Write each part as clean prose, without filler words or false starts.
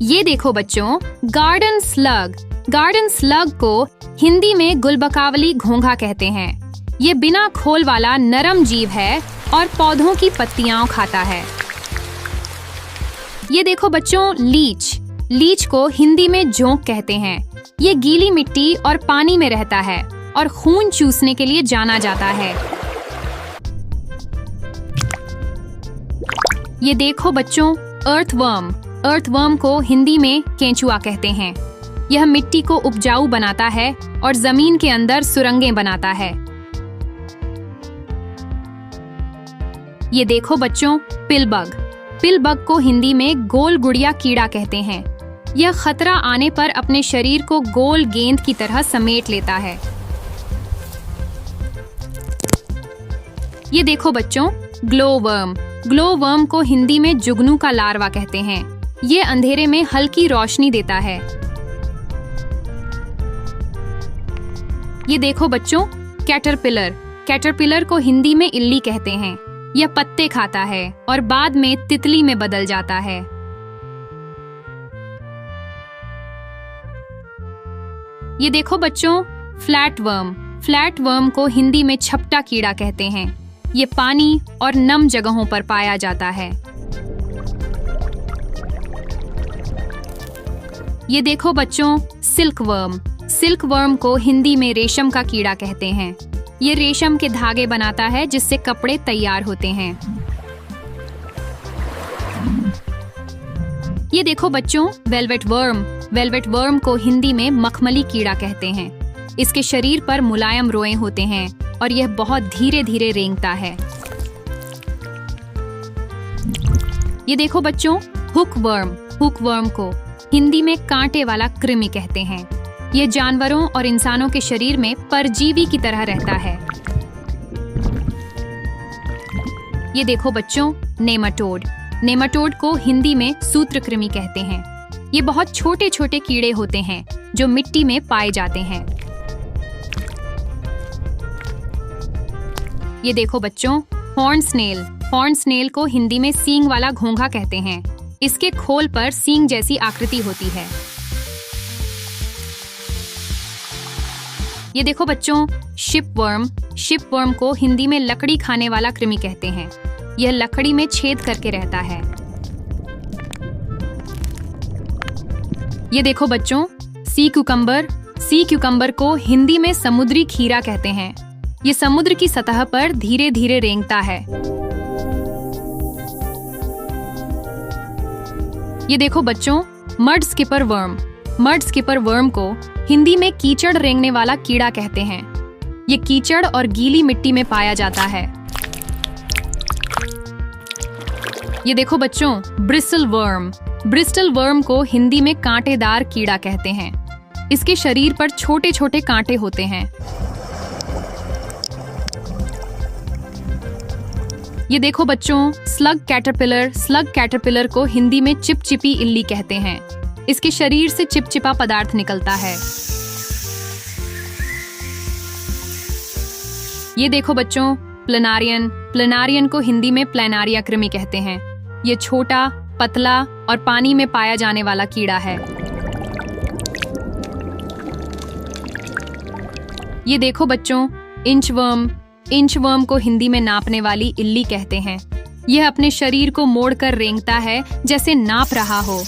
ये देखो बच्चों, गार्डन स्लग। गार्डन स्लग को हिंदी में गुलबकावली घोंघा कहते हैं। ये बिना खोल वाला नरम जीव है और पौधों की पत्तियां खाता है। ये देखो बच्चों, लीच। लीच को हिंदी में जोंक कहते हैं। ये गीली मिट्टी और पानी में रहता है और खून चूसने के लिए जाना जाता है। ये देखो बच्चों, अर्थवर्म। अर्थवर्म को हिंदी में केंचुआ कहते हैं। यह मिट्टी को उपजाऊ बनाता है और जमीन के अंदर सुरंगें बनाता है। ये देखो बच्चों, पिलबग। पिलबग को हिंदी में गोल गुड़िया कीड़ा कहते हैं। यह खतरा आने पर अपने शरीर को गोल गेंद की तरह समेट लेता है। ये देखो बच्चों, ग्लोवर्म। ग्लोवर्म को हिंदी में जुगनू का लार्वा कहते हैं। ये अंधेरे में हल्की रोशनी देता है। ये देखो बच्चों, कैटरपिलर। कैटरपिलर को हिंदी में इल्ली कहते हैं। यह पत्ते खाता है और बाद में तितली में बदल जाता है। ये देखो बच्चों, फ्लैटवर्म। फ्लैटवर्म को हिंदी में छपटा कीड़ा कहते हैं। ये पानी और नम जगहों पर पाया जाता है। ये देखो बच्चों, सिल्कवर्म। सिल्कवर्म को हिंदी में रेशम का कीड़ा कहते हैं। ये रेशम के धागे बनाता है जिससे कपड़े तैयार होते हैं। ये देखो बच्चों, वेलवेट वर्म। वेलवेट वर्म को हिंदी में मखमली कीड़ा कहते हैं। इसके शरीर पर मुलायम रोएं होते हैं और यह बहुत धीरे धीरे रेंगता है। ये देखो बच्चों, हुकवर्म। हुकवर्म को हिंदी में कांटे वाला कृमि कहते हैं। यह जानवरों और इंसानों के शरीर में परजीवी की तरह रहता है। ये देखो बच्चों, नेमाटोड। नेमाटोड को हिंदी में सूत्रकृमि कहते हैं। ये बहुत छोटे छोटे कीड़े होते हैं जो मिट्टी में पाए जाते हैं। ये देखो बच्चों, हॉर्न स्नेल। हॉर्न स्नेल को हिंदी में सींग वाला घोंघा कहते हैं। इसके खोल पर सींग जैसी आकृति होती है। ये देखो बच्चों, शिपवर्म। शिपवर्म को हिंदी में लकड़ी खाने वाला कृमि कहते हैं। यह लकड़ी में छेद करके रहता है। ये देखो बच्चों, सी क्यूकम्बर। सी क्यूकम्बर को हिंदी में समुद्री खीरा कहते हैं। ये समुद्र की सतह पर धीरे धीरे रेंगता है। ये देखो बच्चों, mud skipper worm. Mud skipper worm को हिंदी में कीचड़ रेंगने वाला कीड़ा कहते हैं। ये कीचड़ और गीली मिट्टी में पाया जाता है। ये देखो बच्चों, ब्रिस्टल वर्म। ब्रिस्टल वर्म को हिंदी में कांटेदार कीड़ा कहते हैं। इसके शरीर पर छोटे छोटे कांटे होते हैं। ये देखो बच्चों, स्लग कैटरपिलर। स्लग कैटरपिलर को हिंदी में चिपचिपी इल्ली कहते हैं। इसके शरीर से चिपचिपा पदार्थ निकलता है। ये देखो बच्चों, प्लेनारियन। प्लेनारियन को हिंदी में प्लेनारिया कृमि कहते हैं। ये छोटा, पतला और पानी में पाया जाने वाला कीड़ा है। ये देखो बच्चों, इंचवर्म। इंचवर्म को हिंदी में नापने वाली इल्ली कहते हैं। यह अपने शरीर को मोड़कर रेंगता है जैसे नाप रहा हो।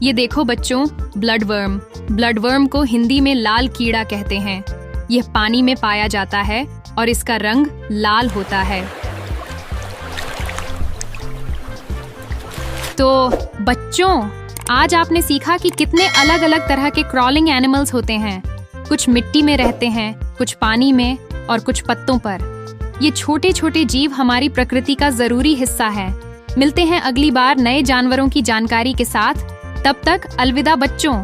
ये देखो बच्चों, ब्लडवर्म। ब्लडवर्म को हिंदी में लाल कीड़ा कहते हैं। यह पानी में पाया जाता है और इसका रंग लाल होता है। तो बच्चों, आज आपने सीखा कि कितने अलग अलग तरह के क्रॉलिंग एनिमल्स होते हैं। कुछ मिट्टी में रहते हैं, कुछ पानी में और कुछ पत्तों पर। ये छोटे छोटे जीव हमारी प्रकृति का जरूरी हिस्सा है। मिलते हैं अगली बार नए जानवरों की जानकारी के साथ। तब तक अलविदा बच्चों।